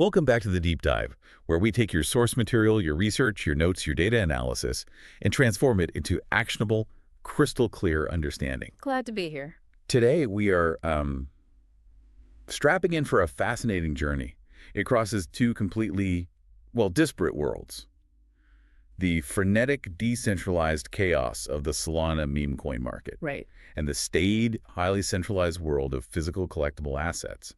Welcome back to the Deep Dive, where we take your source material, your research, your notes, your data analysis, and transform it into actionable, crystal clear understanding. Glad to be here. Today, we are strapping in for a fascinating journey. It crosses two completely, disparate worlds. The frenetic, decentralized chaos of the Solana meme coin market Right. and the staid, highly centralized world of physical collectible assets.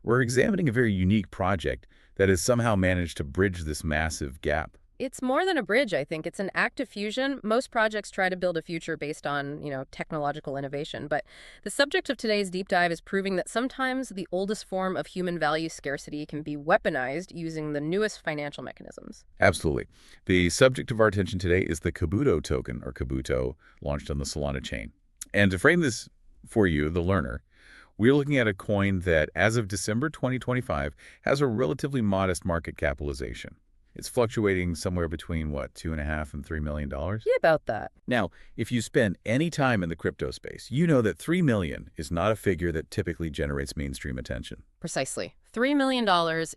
We're examining a very unique project that has somehow managed to bridge this massive gap. It's more than a bridge, I think. It's an active fusion. Most projects try to build a future based on, technological innovation. But the subject of today's deep dive is proving that sometimes the oldest form of human value scarcity can be weaponized using the newest financial mechanisms. Absolutely. The subject of our attention today is the Kabuto token, or Kabuto, launched on the Solana chain. And to frame this for you, the learner, we're looking at a coin that, as of December 2025, has a relatively modest market capitalization. It's fluctuating somewhere between, $2.5 and $3 million? Yeah, about that. Now, if you spend any time in the crypto space, you know that $3 million is not a figure that typically generates mainstream attention. Precisely. $3 million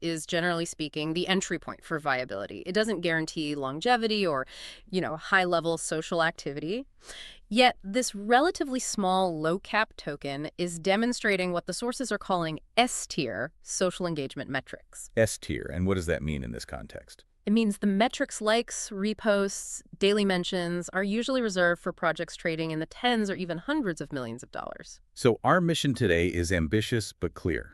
is, generally speaking, the entry point for viability. It doesn't guarantee longevity or, high-level social activity. Yet, this relatively small, low-cap token is demonstrating what the sources are calling S-tier social engagement metrics. S-tier, and what does that mean in this context? It means the metrics likes, reposts, daily mentions are usually reserved for projects trading in the tens or even hundreds of millions of dollars. So our mission today is ambitious but clear.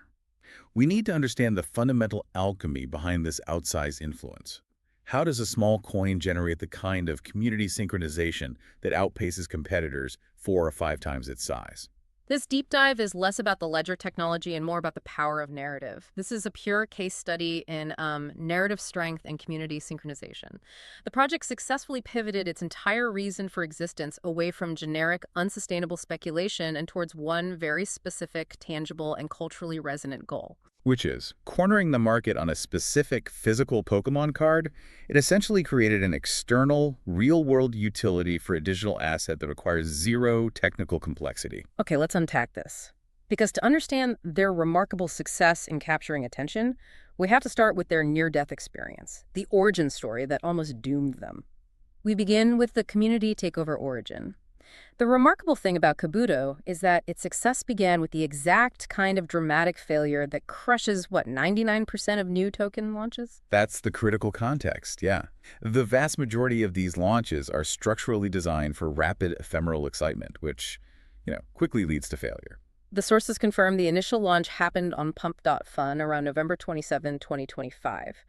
We need to understand the fundamental alchemy behind this outsized influence. How does a small coin generate the kind of community synchronization that outpaces competitors 4 or 5 times its size? This deep dive is less about the ledger technology and more about the power of narrative. This is a pure case study in narrative strength and community synchronization. The project successfully pivoted its entire reason for existence away from generic, unsustainable speculation and towards one very specific, tangible, and culturally resonant goal. Which is, cornering the market on a specific physical Pokemon card, it essentially created an external, real-world utility for a digital asset that requires zero technical complexity. Okay, let's unpack this. Because to understand their remarkable success in capturing attention, we have to start with their near-death experience, the origin story that almost doomed them. We begin with the community takeover origin. The remarkable thing about Kabuto is that its success began with the exact kind of dramatic failure that crushes, 99% of new token launches? That's the critical context, yeah. The vast majority of these launches are structurally designed for rapid ephemeral excitement, which, quickly leads to failure. The sources confirm the initial launch happened on Pump.Fun around November 27, 2025.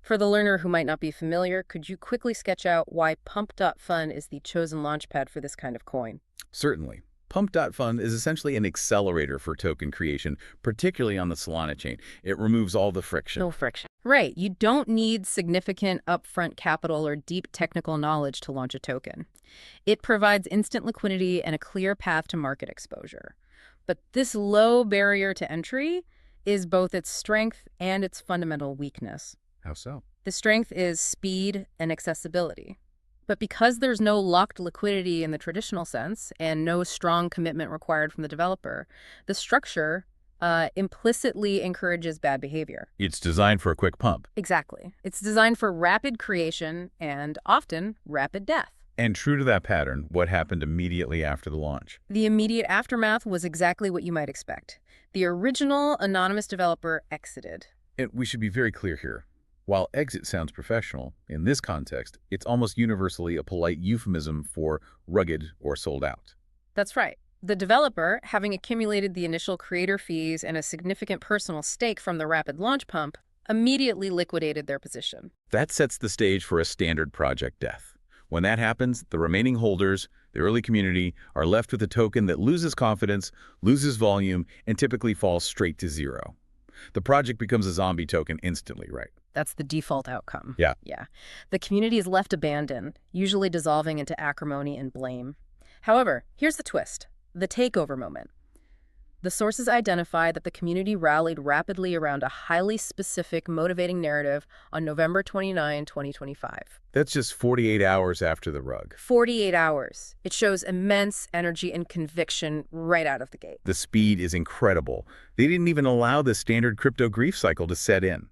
For the learner who might not be familiar, could you quickly sketch out why Pump.Fun is the chosen launchpad for this kind of coin? Certainly. Pump.Fun is essentially an accelerator for token creation, particularly on the Solana chain. It removes all the friction. No friction. Right. You don't need significant upfront capital or deep technical knowledge to launch a token. It provides instant liquidity and a clear path to market exposure. But this low barrier to entry is both its strength and its fundamental weakness. How so? The strength is speed and accessibility. But because there's no locked liquidity in the traditional sense and no strong commitment required from the developer, the structure implicitly encourages bad behavior. It's designed for a quick pump. Exactly. It's designed for rapid creation and often rapid death. And true to that pattern, what happened immediately after the launch? The immediate aftermath was exactly what you might expect. The original anonymous developer exited. And we should be very clear here. While exit sounds professional, in this context, it's almost universally a polite euphemism for rugged or sold out. That's right. The developer, having accumulated the initial creator fees and a significant personal stake from the rapid launch pump, immediately liquidated their position. That sets the stage for a standard project death. When that happens, the remaining holders, the early community, are left with a token that loses confidence, loses volume, and typically falls straight to zero. The project becomes a zombie token instantly, right? That's the default outcome. Yeah. The community is left abandoned, usually dissolving into acrimony and blame. However, here's the twist, the takeover moment. The sources identify that the community rallied rapidly around a highly specific, motivating narrative on November 29, 2025. That's just 48 hours after the rug. 48 hours. It shows immense energy and conviction right out of the gate. The speed is incredible. They didn't even allow the standard crypto grief cycle to set in.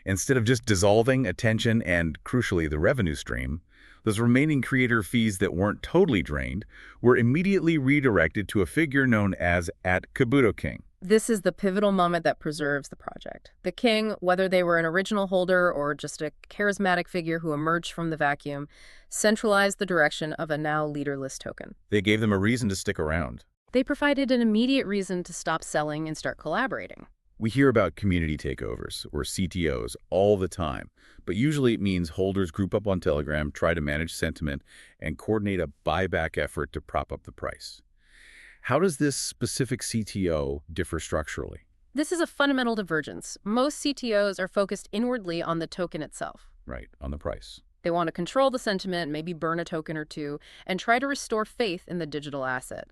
Instead of just dissolving attention and, crucially, the revenue stream, those remaining creator fees that weren't totally drained were immediately redirected to a figure known as @KabutoKing. This is the pivotal moment that preserves the project. The king, whether they were an original holder or just a charismatic figure who emerged from the vacuum, centralized the direction of a now leaderless token. They gave them a reason to stick around. They provided an immediate reason to stop selling and start collaborating. We hear about community takeovers, or CTOs, all the time, but usually it means holders group up on Telegram, try to manage sentiment, and coordinate a buyback effort to prop up the price. How does this specific CTO differ structurally? This is a fundamental divergence. Most CTOs are focused inwardly on the token itself. Right, on the price. They want to control the sentiment, maybe burn a token or two, and try to restore faith in the digital asset.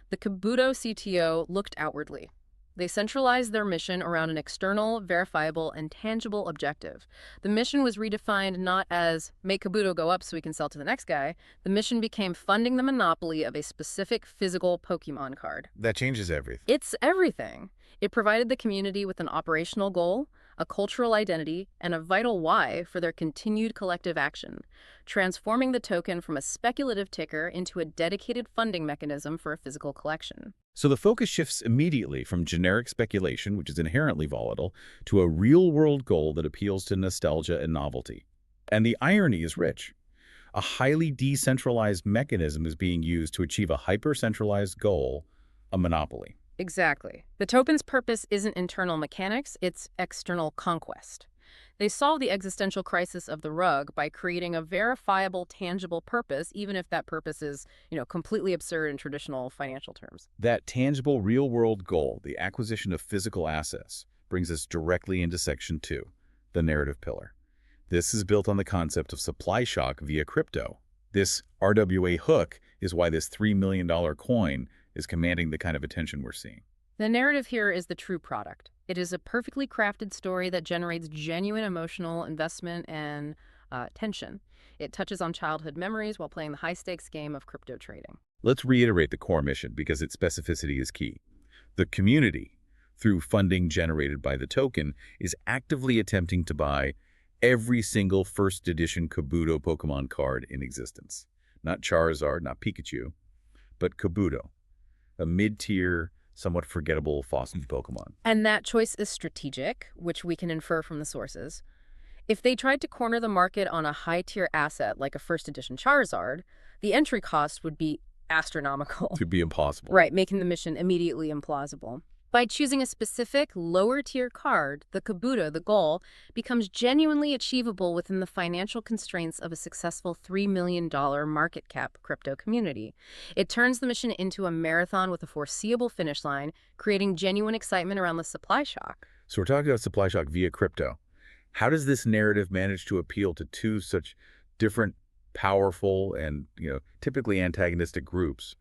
The Kabuto CTO looked outwardly. They centralized their mission around an external, verifiable, and tangible objective. The mission was redefined not as make Kabuto go up so we can sell to the next guy. The mission became funding the monopoly of a specific physical Pokemon card. That changes everything. It's everything. It provided the community with an operational goal, a cultural identity, and a vital why for their continued collective action, transforming the token from a speculative ticker into a dedicated funding mechanism for a physical collection. So the focus shifts immediately from generic speculation, which is inherently volatile, to a real-world goal that appeals to nostalgia and novelty. And the irony is rich. A highly decentralized mechanism is being used to achieve a hyper-centralized goal, a monopoly. Exactly. The token's purpose isn't internal mechanics, it's external conquest. They solve the existential crisis of the rug by creating a verifiable, tangible purpose, even if that purpose is, completely absurd in traditional financial terms. That tangible real-world goal, the acquisition of physical assets, brings us directly into Section 2, the narrative pillar. This is built on the concept of supply shock via crypto. This RWA hook is why this $3 million coin is commanding the kind of attention we're seeing. The narrative here is the true product. It is a perfectly crafted story that generates genuine emotional investment and tension. It touches on childhood memories while playing the high-stakes game of crypto trading. Let's reiterate the core mission because its specificity is key. The community, through funding generated by the token, is actively attempting to buy every single first edition Kabuto Pokemon card in existence. Not Charizard, not Pikachu, but Kabuto, a mid-tier, somewhat forgettable fossil Pokemon. And that choice is strategic, which we can infer from the sources. If they tried to corner the market on a high-tier asset like a first edition Charizard, the entry cost would be astronomical. To be impossible. Right, making the mission immediately implausible. By choosing a specific lower-tier card, the Kabuto, the goal, becomes genuinely achievable within the financial constraints of a successful $3 million market cap crypto community. It turns the mission into a marathon with a foreseeable finish line, creating genuine excitement around the supply shock. So we're talking about supply shock via crypto. How does this narrative manage to appeal to two such different, powerful, and typically antagonistic groups,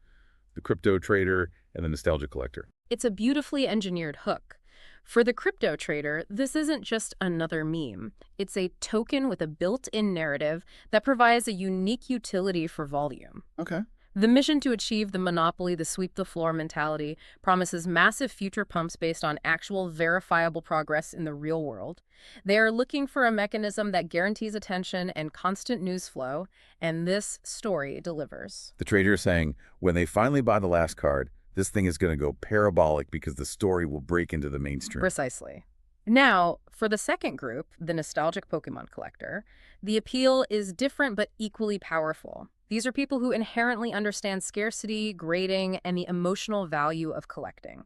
the crypto trader and the nostalgia collector? It's a beautifully engineered hook. For the crypto trader, this isn't just another meme. It's a token with a built-in narrative that provides a unique utility for volume. Okay. The mission to achieve the monopoly, the sweep-the-floor mentality, promises massive future pumps based on actual verifiable progress in the real world. They are looking for a mechanism that guarantees attention and constant news flow, and this story delivers. The trader is saying, when they finally buy the last card, this thing is going to go parabolic because the story will break into the mainstream. Precisely. Now, for the second group, the nostalgic Pokemon collector, the appeal is different but equally powerful. These are people who inherently understand scarcity, grading, and the emotional value of collecting.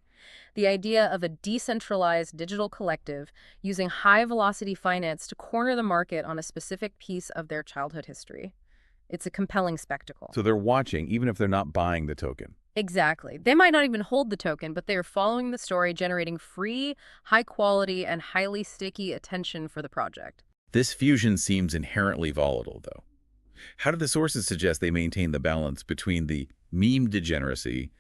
The idea of a decentralized digital collective using high-velocity finance to corner the market on a specific piece of their childhood history. It's a compelling spectacle. So they're watching, even if they're not buying the token. Exactly. They might not even hold the token, but they are following the story, generating free, high-quality, and highly sticky attention for the project. This fusion seems inherently volatile, though. How do the sources suggest they maintain the balance between the meme degeneracy,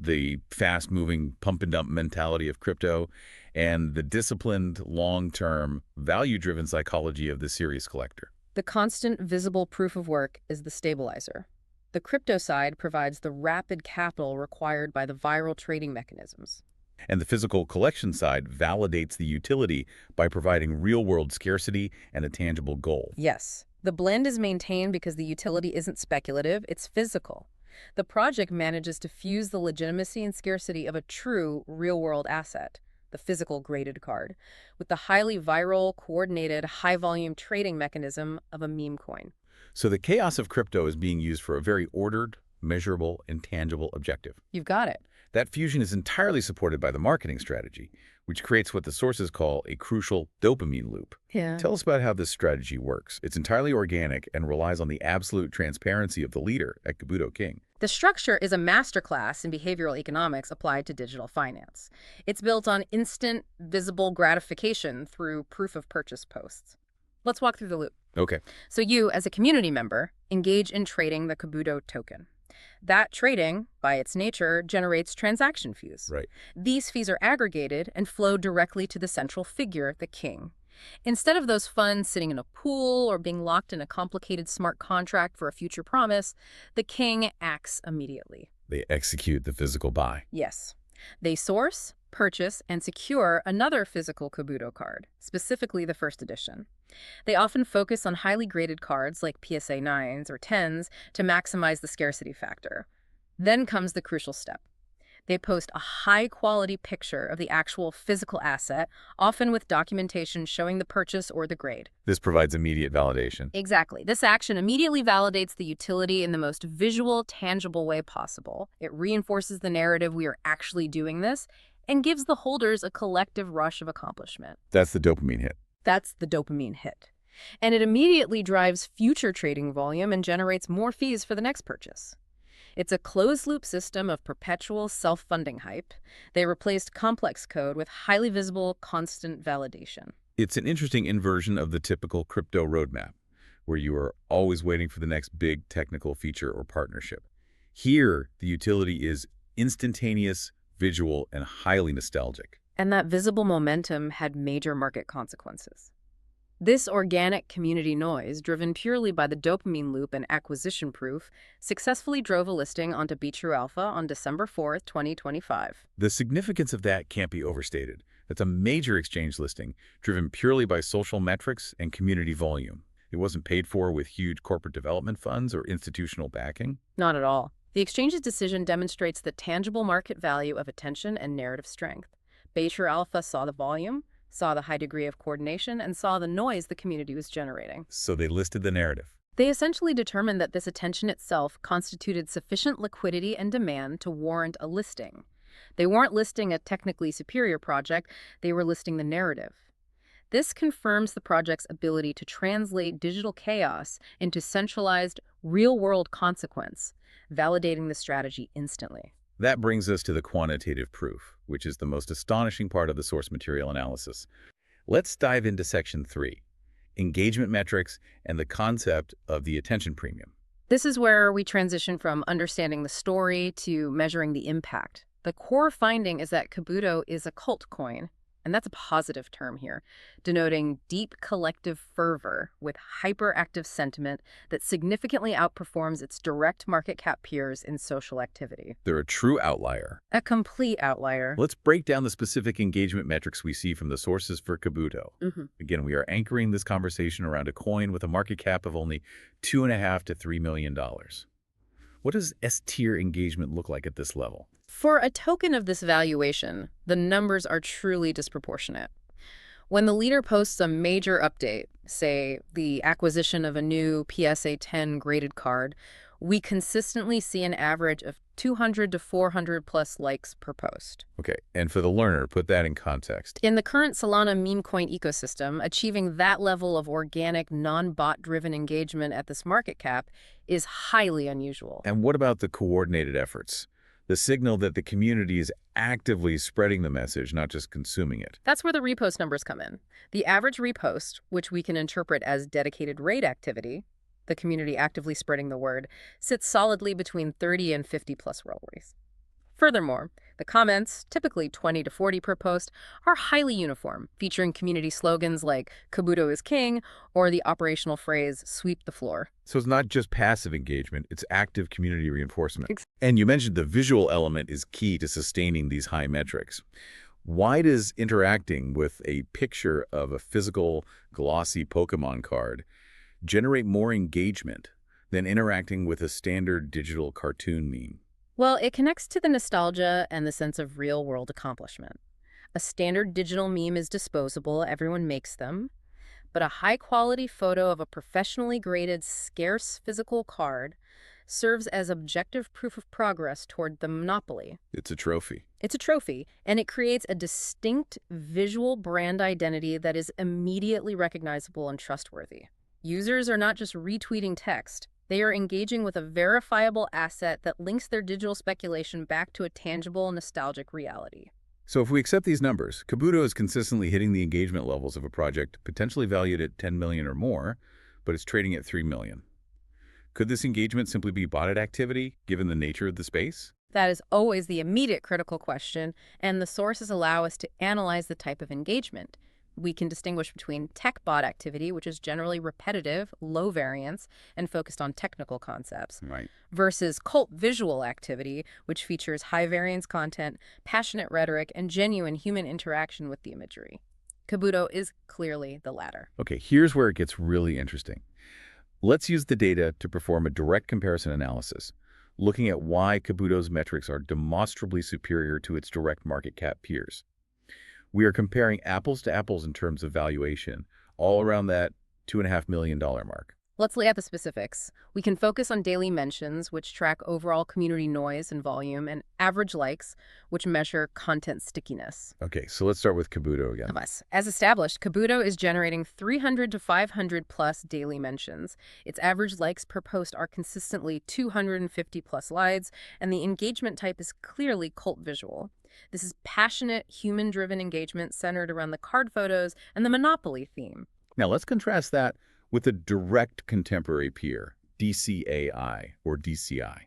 the fast-moving pump-and-dump mentality of crypto, and the disciplined, long-term, value-driven psychology of the serious collector? The constant visible proof of work is the stabilizer. The crypto side provides the rapid capital required by the viral trading mechanisms. And the physical collection side validates the utility by providing real-world scarcity and a tangible goal. Yes. The blend is maintained because the utility isn't speculative, it's physical. The project manages to fuse the legitimacy and scarcity of a true, real-world asset, the physical graded card, with the highly viral, coordinated, high-volume trading mechanism of a meme coin. So the chaos of crypto is being used for a very ordered, measurable, and tangible objective. You've got it. That fusion is entirely supported by the marketing strategy, which creates what the sources call a crucial dopamine loop. Yeah. Tell us about how this strategy works. It's entirely organic and relies on the absolute transparency of the leader at Kabuto King. The structure is a masterclass in behavioral economics applied to digital finance. It's built on instant, visible gratification through proof of purchase posts. Let's walk through the loop. Okay. So you, as a community member, engage in trading the Kabuto token. That trading, by its nature, generates transaction fees. Right. These fees are aggregated and flow directly to the central figure, the king. Instead of those funds sitting in a pool or being locked in a complicated smart contract for a future promise, the king acts immediately. They execute the physical buy. Yes. They source, purchase, and secure another physical Kabuto card, specifically the first edition. They often focus on highly graded cards like PSA 9s or 10s to maximize the scarcity factor. Then comes the crucial step. They post a high-quality picture of the actual physical asset, often with documentation showing the purchase or the grade. This provides immediate validation. Exactly. This action immediately validates the utility in the most visual, tangible way possible. It reinforces the narrative we are actually doing this and gives the holders a collective rush of accomplishment. That's the dopamine hit. That's the dopamine hit. And it immediately drives future trading volume and generates more fees for the next purchase. It's a closed-loop system of perpetual self-funding hype. They replaced complex code with highly visible, constant validation. It's an interesting inversion of the typical crypto roadmap, where you are always waiting for the next big technical feature or partnership. Here, the utility is instantaneous, visual, and highly nostalgic. And that visible momentum had major market consequences. This organic community noise, driven purely by the dopamine loop and acquisition proof, successfully drove a listing onto BTrue Alpha on December 4th, 2025. The significance of that can't be overstated. That's a major exchange listing, driven purely by social metrics and community volume. It wasn't paid for with huge corporate development funds or institutional backing. Not at all. The exchange's decision demonstrates the tangible market value of attention and narrative strength. BTrue Alpha saw the volume, saw the high degree of coordination, and saw the noise the community was generating. So they listed the narrative. They essentially determined that this attention itself constituted sufficient liquidity and demand to warrant a listing. They weren't listing a technically superior project, they were listing the narrative. This confirms the project's ability to translate digital chaos into centralized, real-world consequence, validating the strategy instantly. That brings us to the quantitative proof, which is the most astonishing part of the source material analysis. Let's dive into Section 3, engagement metrics and the concept of the attention premium. This is where we transition from understanding the story to measuring the impact. The core finding is that Kabuto is a cult coin, and that's a positive term here, denoting deep collective fervor with hyperactive sentiment that significantly outperforms its direct market cap peers in social activity. They're a true outlier. A complete outlier. Let's break down the specific engagement metrics we see from the sources for Kabuto. Again, we are anchoring this conversation around a coin with a market cap of only $2.5 to $3 million. What does S-tier engagement look like at this level? For a token of this valuation, the numbers are truly disproportionate. When the leader posts a major update, say the acquisition of a new PSA 10 graded card, we consistently see an average of 200 to 400 plus likes per post. Okay, and for the learner, put that in context. In the current Solana meme coin ecosystem, achieving that level of organic, non-bot-driven engagement at this market cap is highly unusual. And what about the coordinated efforts? The signal that the community is actively spreading the message, not just consuming it. That's where the repost numbers come in. The average repost, which we can interpret as dedicated raid activity, the community actively spreading the word, sits solidly between 30 and 50 plus rollways. Furthermore, the comments, typically 20 to 40 per post, are highly uniform, featuring community slogans like Kabuto is king or the operational phrase sweep the floor. So it's not just passive engagement, it's active community reinforcement. Ex- And you mentioned the visual element is key to sustaining these high metrics. Why does interacting with a picture of a physical, glossy Pokemon card generate more engagement than interacting with a standard digital cartoon meme? Well, it connects to the nostalgia and the sense of real-world accomplishment. A standard digital meme is disposable, everyone makes them, but a high-quality photo of a professionally graded, scarce physical card serves as objective proof of progress toward the monopoly. It's a trophy. It's a trophy, and it creates a distinct visual brand identity that is immediately recognizable and trustworthy. Users are not just retweeting text. They are engaging with a verifiable asset that links their digital speculation back to a tangible, nostalgic reality. So if we accept these numbers, Kabuto is consistently hitting the engagement levels of a project potentially valued at 10 million or more, but it's trading at 3 million. Could this engagement simply be botted activity, given the nature of the space? That is always the immediate critical question, and the sources allow us to analyze the type of engagement. We can distinguish between tech bot activity, which is generally repetitive, low variance, and focused on technical concepts, Right. versus cult visual activity, which features high variance content, passionate rhetoric, and genuine human interaction with the imagery. Kabuto is clearly the latter. Okay, here's where it gets really interesting. Let's use the data to perform a direct comparison analysis, looking at why Kabuto's metrics are demonstrably superior to its direct market cap peers. We are comparing apples to apples in terms of valuation, all around that $2.5 million mark. Let's lay out the specifics. We can focus on daily mentions, which track overall community noise and volume, and average likes, which measure content stickiness. Okay, so let's start with Kabuto again. As established, Kabuto is generating 300 to 500 plus daily mentions. Its average likes per post are consistently 250 plus likes, and the engagement type is clearly cult visual. This is passionate, human-driven engagement centered around the card photos and the Monopoly theme. Now let's contrast that with a direct contemporary peer, DCAI or DCI.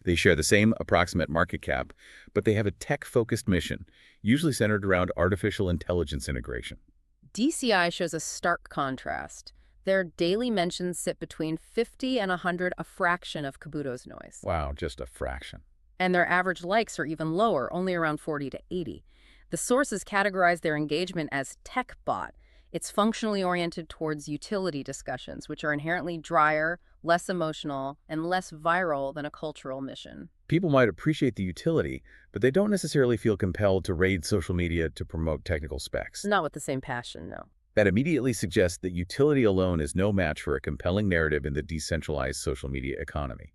They share the same approximate market cap, but they have a tech-focused mission, usually centered around artificial intelligence integration. DCI shows a stark contrast. Their daily mentions sit between 50 and 100, a fraction of Kabuto's noise. Wow, just a fraction. And their average likes are even lower, only around 40 to 80. The sources categorize their engagement as tech bot. It's functionally oriented towards utility discussions, which are inherently drier, less emotional, and less viral than a cultural mission. People might appreciate the utility, but they don't necessarily feel compelled to raid social media to promote technical specs. Not with the same passion, no. That immediately suggests that utility alone is no match for a compelling narrative in the decentralized social media economy.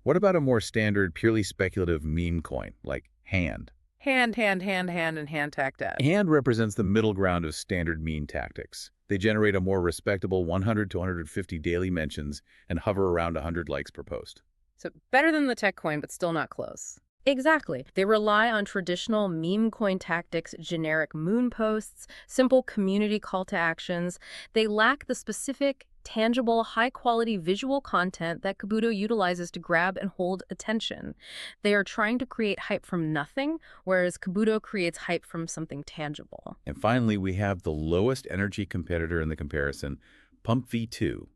What about a more standard, purely speculative meme coin, like Hand? Hand, and hand tacked at. Hand represents the middle ground of standard meme tactics. They generate a more respectable 100 to 150 daily mentions and hover around 100 likes per post. So better than the tech coin, but still not close. Exactly. They rely on traditional meme coin tactics, generic moon posts, simple community call to actions. They lack the specific, tangible, high-quality visual content that Kabuto utilizes to grab and hold attention. They are trying to create hype from nothing, whereas Kabuto creates hype from something tangible. And finally, we have the lowest energy competitor in the comparison, Pump V2,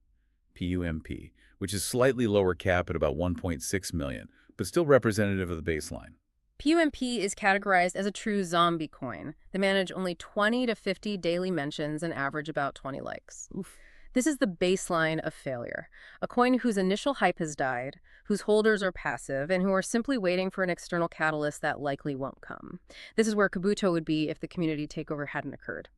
PUMP, which is slightly lower cap at about 1.6 million, but still representative of the baseline. PUMP is categorized as a true zombie coin. They manage only 20 to 50 daily mentions and average about 20 likes. Oof. This is the baseline of failure. A coin whose initial hype has died, whose holders are passive, and who are simply waiting for an external catalyst that likely won't come. This is where Kabuto would be if the community takeover hadn't occurred.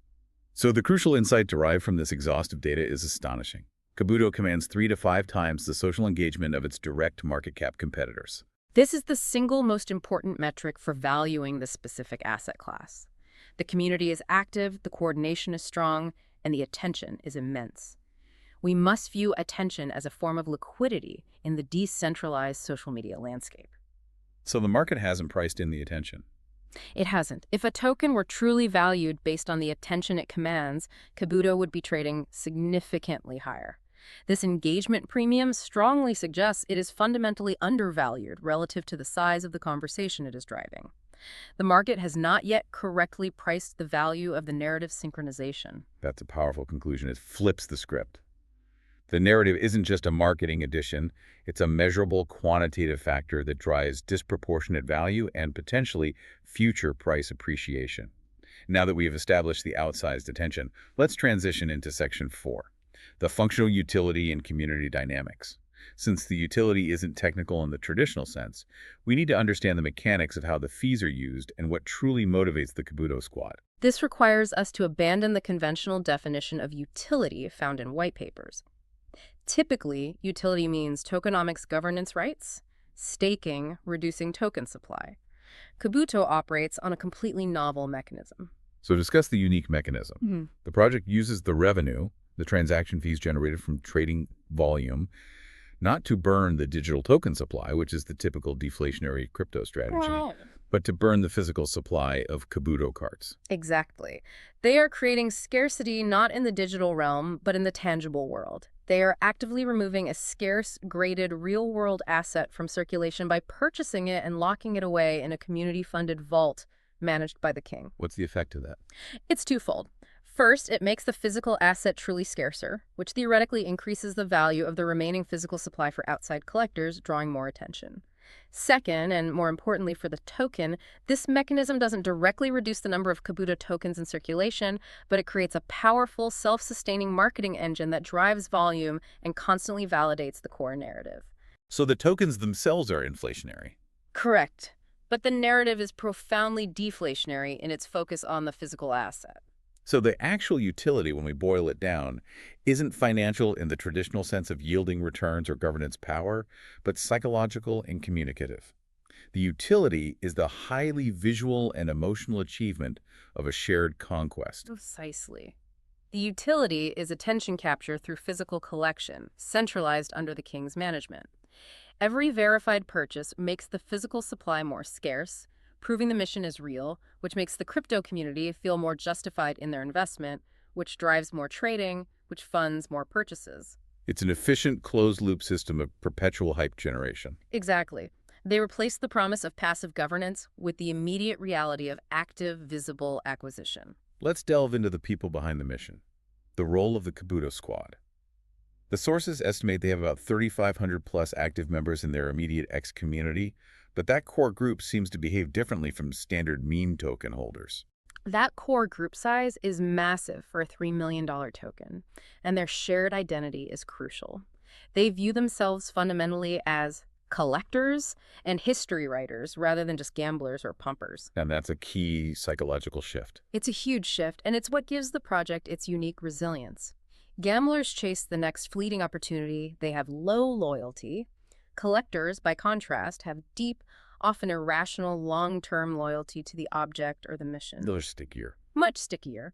So the crucial insight derived from this exhaustive data is astonishing. Kabuto commands 3 to 5 times the social engagement of its direct market cap competitors. This is the single most important metric for valuing this specific asset class. The community is active, the coordination is strong, and the attention is immense. We must view attention as a form of liquidity in the decentralized social media landscape. So the market hasn't priced in the attention. It hasn't. If a token were truly valued based on the attention it commands, Kabuto would be trading significantly higher. This engagement premium strongly suggests it is fundamentally undervalued relative to the size of the conversation it is driving. The market has not yet correctly priced the value of the narrative synchronization. That's a powerful conclusion. It flips the script. The narrative isn't just a marketing addition, it's a measurable quantitative factor that drives disproportionate value and potentially future price appreciation. Now that we have established the outsized attention, let's transition into Section 4, the functional utility and community dynamics. Since the utility isn't technical in the traditional sense, we need to understand the mechanics of how the fees are used and what truly motivates the Kabuto Squad. This requires us to abandon the conventional definition of utility found in white papers. Typically, utility means tokenomics governance rights, staking, reducing token supply. Kabuto operates on a completely novel mechanism. So discuss the unique mechanism. The project uses the revenue, the transaction fees generated from trading volume, not to burn the digital token supply, which is the typical deflationary crypto strategy, but to burn the physical supply of Kabuto cards. Exactly. They are creating scarcity not in the digital realm, but in the tangible world. They are actively removing a scarce, graded, real-world asset from circulation by purchasing it and locking it away in a community-funded vault managed by the king. What's the effect of that? It's twofold. First, it makes the physical asset truly scarcer, which theoretically increases the value of the remaining physical supply for outside collectors, drawing more attention. Second, and more importantly for the token, this mechanism doesn't directly reduce the number of Kabuto tokens in circulation, but it creates a powerful, self-sustaining marketing engine that drives volume and constantly validates the core narrative. So the tokens themselves are inflationary. Correct. But the narrative is profoundly deflationary in its focus on the physical asset. So the actual utility, when we boil it down, isn't financial in the traditional sense of yielding returns or governance power, but psychological and communicative. The utility is the highly visual and emotional achievement of a shared conquest. Precisely. The utility is attention capture through physical collection, centralized under the king's management. Every verified purchase makes the physical supply more scarce, proving the mission is real, which makes the crypto community feel more justified in their investment, which drives more trading, which funds more purchases. It's an efficient, closed-loop system of perpetual hype generation. Exactly. They replace the promise of passive governance with the immediate reality of active, visible acquisition. Let's delve into the people behind the mission, the role of the Kabuto Squad. The sources estimate they have about 3,500 plus active members in their immediate X community, but that core group seems to behave differently from standard meme token holders. That core group size is massive for a $3 million token, and their shared identity is crucial. They view themselves fundamentally as collectors and history writers rather than just gamblers or pumpers. And that's a key psychological shift. It's a huge shift, and it's what gives the project its unique resilience. Gamblers chase the next fleeting opportunity. They have low loyalty. Collectors, by contrast, have deep, often irrational, long-term loyalty to the object or the mission. They're stickier. Much stickier.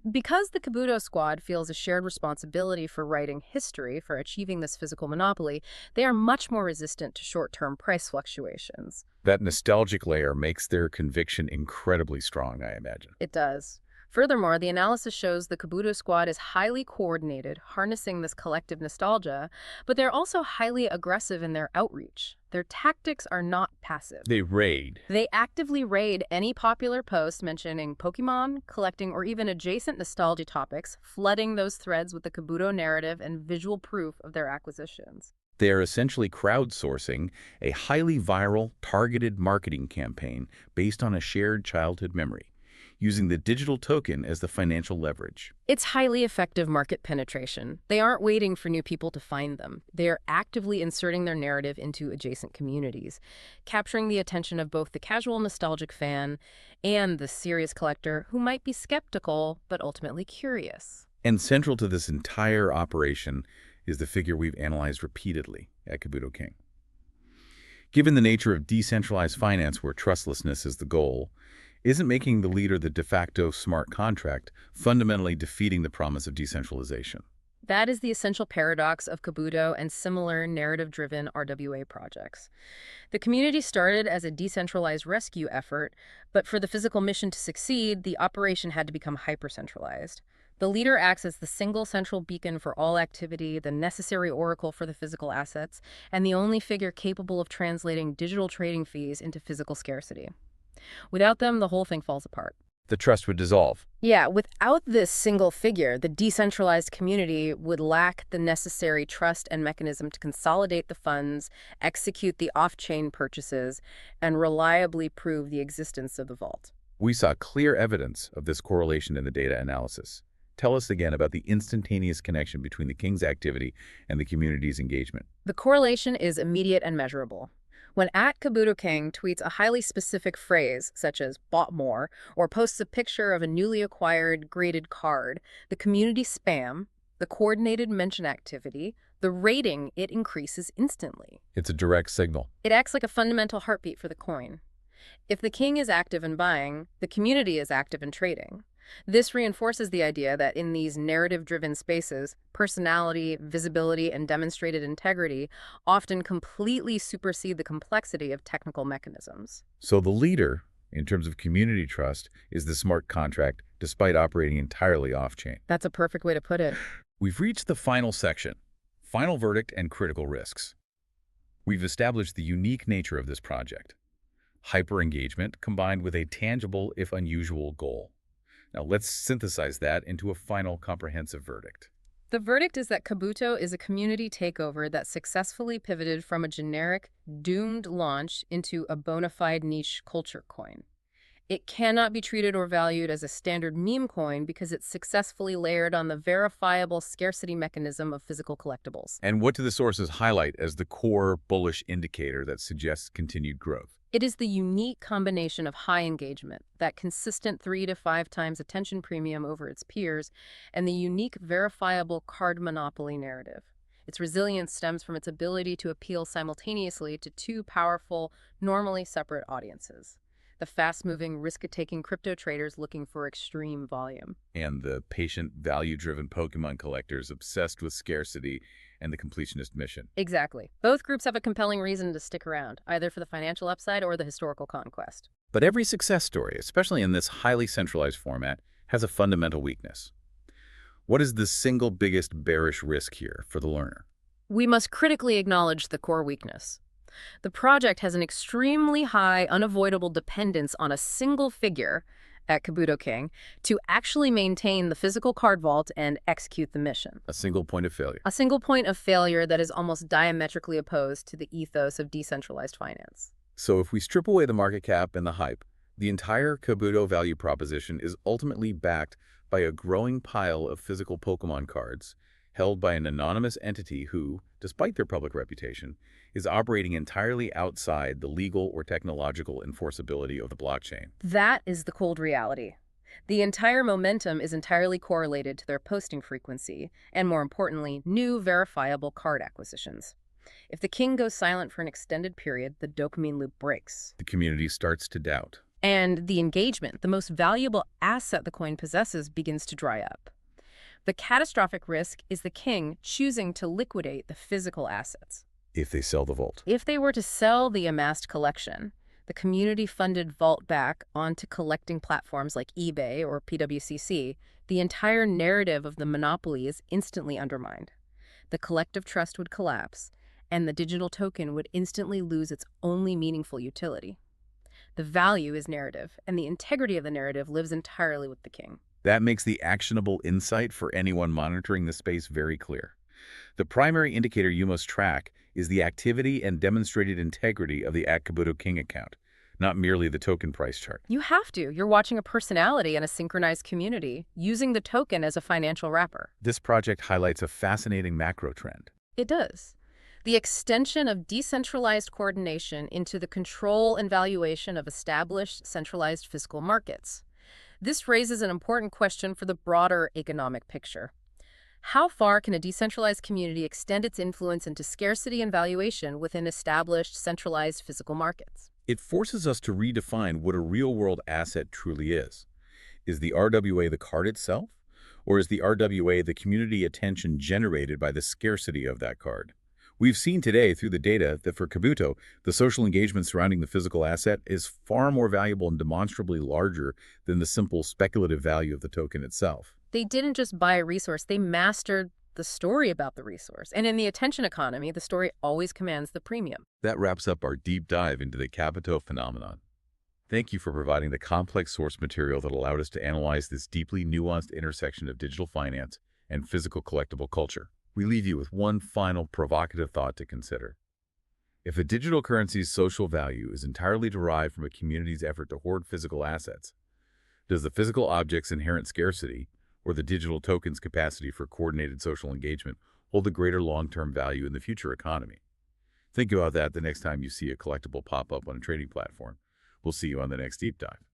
Because the Kabuto Squad feels a shared responsibility for writing history, for achieving this physical monopoly, they are much more resistant to short-term price fluctuations. That nostalgic layer makes their conviction incredibly strong, I imagine. It does. Furthermore, the analysis shows the Kabuto Squad is highly coordinated, harnessing this collective nostalgia, but they're also highly aggressive in their outreach. Their tactics are not passive. They raid. They actively raid any popular post mentioning Pokemon, collecting, or even adjacent nostalgia topics, flooding those threads with the Kabuto narrative and visual proof of their acquisitions. They are essentially crowdsourcing a highly viral, targeted marketing campaign based on a shared childhood memory, using the digital token as the financial leverage. It's highly effective market penetration. They aren't waiting for new people to find them. They are actively inserting their narrative into adjacent communities, capturing the attention of both the casual nostalgic fan and the serious collector who might be skeptical but ultimately curious. And central to this entire operation is the figure we've analyzed repeatedly at Kabuto King. Given the nature of decentralized finance where trustlessness is the goal, isn't making the leader the de facto smart contract fundamentally defeating the promise of decentralization? That is the essential paradox of Kabuto and similar narrative-driven RWA projects. The community started as a decentralized rescue effort, but for the physical mission to succeed, the operation had to become hyper-centralized. The leader acts as the single central beacon for all activity, the necessary oracle for the physical assets, and the only figure capable of translating digital trading fees into physical scarcity. Without them, the whole thing falls apart. The trust would dissolve. Yeah, without this single figure, the decentralized community would lack the necessary trust and mechanism to consolidate the funds, execute the off-chain purchases, and reliably prove the existence of the vault. We saw clear evidence of this correlation in the data analysis. Tell us again about the instantaneous connection between the king's activity and the community's engagement. The correlation is immediate and measurable. When @KabutoKing tweets a highly specific phrase, such as "bought more," or posts a picture of a newly acquired graded card, the community spam, the coordinated mention activity, the rating, it increases instantly. It's a direct signal. It acts like a fundamental heartbeat for the coin. If the king is active in buying, the community is active in trading. This reinforces the idea that in these narrative-driven spaces, personality, visibility, and demonstrated integrity often completely supersede the complexity of technical mechanisms. So the leader, in terms of community trust, is the smart contract, despite operating entirely off-chain. That's a perfect way to put it. We've reached the final section, final verdict and critical risks. We've established the unique nature of this project. Hyper-engagement combined with a tangible, if unusual, goal. Now let's synthesize that into a final comprehensive verdict. The verdict is that Kabuto is a community takeover that successfully pivoted from a generic, doomed launch into a bona fide niche culture coin. It cannot be treated or valued as a standard meme coin because it's successfully layered on the verifiable scarcity mechanism of physical collectibles. And what do the sources highlight as the core bullish indicator that suggests continued growth? It is the unique combination of high engagement, that consistent 3 to 5 times attention premium over its peers, and the unique verifiable card monopoly narrative. Its resilience stems from its ability to appeal simultaneously to two powerful, normally separate audiences: the fast-moving, risk-taking crypto traders looking for extreme volume, And the patient, value-driven Pokemon collectors obsessed with scarcity and the completionist mission. Exactly. Both groups have a compelling reason to stick around, either for the financial upside or the historical conquest. But every success story, especially in this highly centralized format, has a fundamental weakness. What is the single biggest bearish risk here for the learner? We must critically acknowledge the core weakness. The project has an extremely high, unavoidable dependence on a single figure @KabutoKing to actually maintain the physical card vault and execute the mission. A single point of failure. A single point of failure that is almost diametrically opposed to the ethos of decentralized finance. So if we strip away the market cap and the hype, the entire Kabuto value proposition is ultimately backed by a growing pile of physical Pokemon cards held by an anonymous entity who, despite their public reputation, is operating entirely outside the legal or technological enforceability of the blockchain. That is the cold reality. The entire momentum is entirely correlated to their posting frequency, and more importantly, new verifiable card acquisitions. If the king goes silent for an extended period, the dopamine loop breaks. The community starts to doubt. And the engagement, the most valuable asset the coin possesses, begins to dry up. The catastrophic risk is the king choosing to liquidate the physical assets. If they sell the vault. If they were to sell the amassed collection, the community-funded vault back onto collecting platforms like eBay or PWCC, the entire narrative of the monopoly is instantly undermined. The collective trust would collapse, and the digital token would instantly lose its only meaningful utility. The value is narrative, and the integrity of the narrative lives entirely with the king. That makes the actionable insight for anyone monitoring the space very clear. The primary indicator you must track is the activity and demonstrated integrity of the @KabutoKing account, not merely the token price chart. You have to. You're watching a personality in a synchronized community, using the token as a financial wrapper. This project highlights a fascinating macro trend. It does. The extension of decentralized coordination into the control and valuation of established centralized fiscal markets. This raises an important question for the broader economic picture. How far can a decentralized community extend its influence into scarcity and valuation within established centralized physical markets? It forces us to redefine what a real-world asset truly is. Is the RWA the card itself? Or is the RWA the community attention generated by the scarcity of that card? We've seen today through the data that for Kabuto, the social engagement surrounding the physical asset is far more valuable and demonstrably larger than the simple speculative value of the token itself. They didn't just buy a resource, they mastered the story about the resource. And in the attention economy, the story always commands the premium. That wraps up our deep dive into the Kabuto phenomenon. Thank you for providing the complex source material that allowed us to analyze this deeply nuanced intersection of digital finance and physical collectible culture. We leave you with one final provocative thought to consider. If a digital currency's social value is entirely derived from a community's effort to hoard physical assets, does the physical object's inherent scarcity or the digital token's capacity for coordinated social engagement hold a greater long-term value in the future economy? Think about that the next time you see a collectible pop up on a trading platform. We'll see you on the next deep dive.